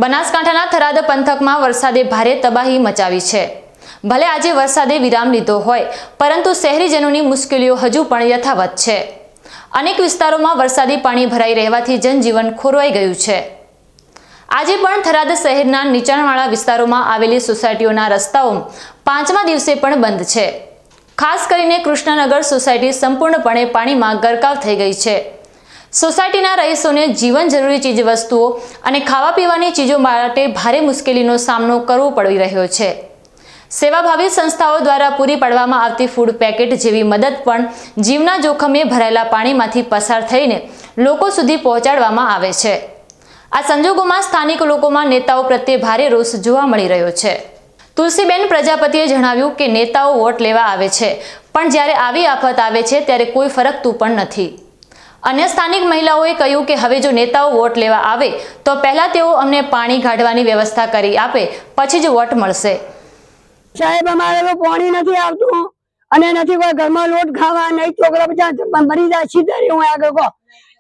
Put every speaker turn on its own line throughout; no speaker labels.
બનાસકાંઠાના થરાદ પંથકમાં વરસાદે ભારે તબાહી મચાવી છે। ભલે આજે વરસાદે વિરામ લીધો હોય, પરંતુ શહેરીજનોની મુશ્કેલીઓ હજુ પણ યથાવત છે। અનેક વિસ્તારોમાં વરસાદી પાણી ભરાઈ રહેવાથી જનજીવન ખોરવાઈ ગયું છે। આજે પણ થરાદ શહેરના નીચાણવાળા વિસ્તારોમાં આવેલી સોસાયટીઓના રસ્તાઓ પાંચમા દિવસે પણ બંધ છે। ખાસ કરીને કૃષ્ણનગર સોસાયટી સંપૂર્ણપણે પાણીમાં ગરકાવ થઈ ગઈ છે। સોસાયટીના રહીશોને જીવન જરૂરી ચીજવસ્તુઓ અને ખાવા પીવાની ચીજો માટે ભારે મુશ્કેલીનો સામનો કરવો પડી રહ્યો છે। સેવાભાવી સંસ્થાઓ દ્વારા પૂરી પાડવામાં આવતી ફૂડ પેકેટ જેવી મદદ પણ જીવના જોખમે ભરાયેલા પાણીમાંથી પસાર થઈને લોકો સુધી પહોંચાડવામાં આવે છે। આ સંજોગોમાં સ્થાનિક લોકોમાં નેતાઓ પ્રત્યે ભારે રોષ જોવા મળી રહ્યો છે। તુલસીબેન પ્રજાપતિએ જણાવ્યું કે નેતાઓ વોટ લેવા આવે છે, પણ જ્યારે આવી આફત આવે છે ત્યારે કોઈ ફરકતું પણ નથી। અન્ય સ્થાનિક મહિલાઓએ કહ્યું કે હવે જો નેતાઓ વોટ લેવા આવે તો પહેલા તેઓ અમને પાણી કાઢવાની વ્યવસ્થા કરી આપે, પછી જ વોટ મળશે।
સાહેબ, અમારે તો પાણી નથી આવતું અને નથી કોઈ ઘરમાં લોટ ખાવા, નહીં છોકરા બધા મરી જાય સીધા હું આગળ કહો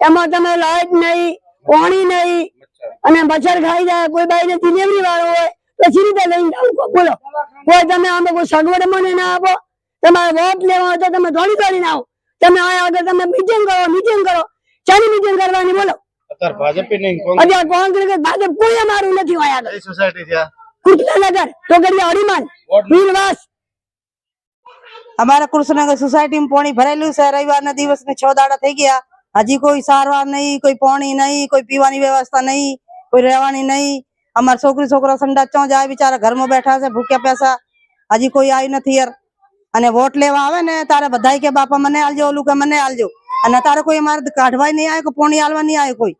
એમાં તમે લાઈટ નહીં, પાણી નહીં અને મચ્છર ખાઈ જાય। કોઈ બાઈને ડિલિવરી વાળો હોય તો સી રીતે લઈને જાવ બોલો? કોઈ તમે આમાં કોઈ સગવડ મને ના આપો। તમારે વોટ લેવા હોય તો તમે દોડી દોડીને આવો, તમે આ આગળ તમે મીટિંગ કરો ચાલી મીટિંગ કરવાની બોલો?
અત્યારે ભાજપ નહીં,
અત્યારે કોંગ્રેસ ભાજપ કોઈ અમારું નથી હોય આગળ।
સોસાયટી છે
કૃષ્ણનગર ટોકરિયા હરિમાન વીરવાસ
અમારા કૃષ્ણનગર સોસાયટી માં પાણી ભરેલું છે। રવિવારના દિવસને 6 દાડા થઈ ગયા, હજી કોઈ સારવાર નહીં, કોઈ પાણી નહીં, કોઈ પીવાની વ્યવસ્થા નહીં, કોઈ રહેવાની નહીં। અમારા છોકરા સંડાસ ચો જાય, બિચારા ઘરમાં બેઠા છે ભૂખ્યા પ્યાસા, હજી કોઈ આવ્યું નથી યાર। અને વોટ લેવા આવે ને તારે બધા કે બાપા મને આલજો, ઓલું કે મને આલજો, અને તારે કોઈ અમારે કાઢવાય નહીં આવે, પાણી આલવા નહીં આવે કોઈ।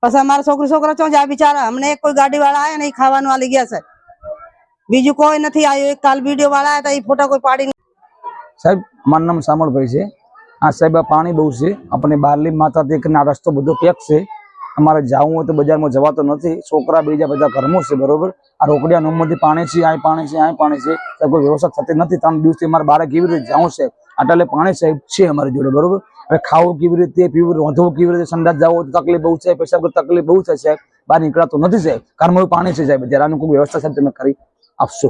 પછી અમારા છોકરા ચો જાય બિચારા। હમણે એક કોઈ ગાડી વાળા આવ્યા ને ખાવાનું આલી ગયા છે, બીજું કોઈ નથી આવ્યું। એક કાલ વિડીયો વાળા આવ્યા હતા, એ ફોટા કોઈ પાડી।
સાહેબ, અમારું નામ સામળભાઈ છે। આ સાહેબ પાણી બહુ છે, આપણે બારલી માતાથી આ રસ્તો બધો પેક છે। અમારે જવું હોય તો બજારમાં જવાતો નથી, છોકરા બીજા બધા ઘરમાં છે બરોબર। આ રોકડિયા નંબરથી પાણી છે, આ પાણી છે, આ પાણી છે, કોઈ વ્યવસ્થા થતી નથી। 3 દિવસથી અમારે બહાર કેવી રીતે જવું છે? આટલે પાણી સાહેબ છે અમારી જોડે બરોબર। હવે ખાવું કેવી રીતે, પીવું, રોંધવું કેવી રીતે, સંડાસ જવું તો તકલીફ બહુ છે, પૈસા તકલીફ બહુ છે સાહેબ। બહાર નીકળાતું નથી સાહેબ, ઘરમાં પાણી છે સાહેબ। જ્યારે આનું કોઈ વ્યવસ્થા સાહેબ તમે કરી આપશો?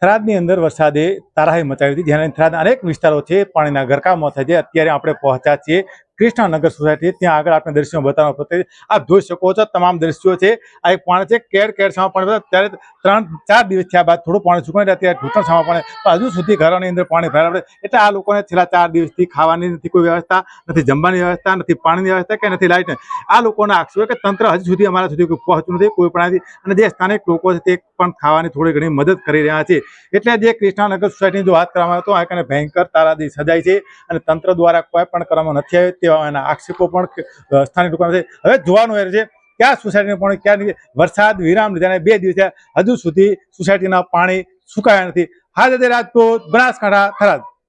થરાદની અંદર વરસાદે તારાહી મચાવી હતી, જેના થરાદના અનેક વિસ્તારો છે પાણીના ગરકાવમાં થાય છે। અત્યારે આપણે પહોંચ્યા છીએ કૃષ્ણનગર સોસાયટી, ત્યાં આગળ આપણે દ્રશ્યો બતાવવા પ્રત્યે આપ જોઈ શકો છો તમામ દ્રશ્યો છે। આ એક પાણી છે કેડ સામા પાણી, ત્યારે 3-4 દિવસ થયા બાદ થોડું પાણી સુકાય અત્યારે ઘૂંટણ સામા પાણી, હજુ સુધી ઘરોની અંદર પાણી ભરાય। એટલે આ લોકોને છેલ્લા 4 દિવસથી ખાવાની નથી કોઈ વ્યવસ્થા, નથી જમવાની વ્યવસ્થા, નથી પાણીની વ્યવસ્થા કે નથી લાઇટ। આ લોકોના આક્ષેપ કે તંત્ર હજુ સુધી અમારા સુધી પહોંચ્યું નથી કોઈ પણ, અને જે સ્થાનિક લોકો છે તે પણ ખાવાની થોડી ઘણી મદદ કરી રહ્યા છે। એટલે જે કૃષ્ણનગર સોસાયટીની જો વાત કરવામાં આવે તો આ ભયંકર તારાજી સજાય છે અને તંત્ર દ્વારા કોઈ પણ કરવામાં નથી આવ્યું તેવા એના આક્ષેપો પણ સ્થાનિક લોકોના છે। હવે જોવાનું એ છે કે આ સોસાયટીનું પાણી ક્યાં, વરસાદ વિરામ લીધા 2 દિવસ હજુ સુધી સોસાયટીના પાણી સુકાયા નથી। હાલ રાજકોટ, બનાસકાંઠા, થરાદ।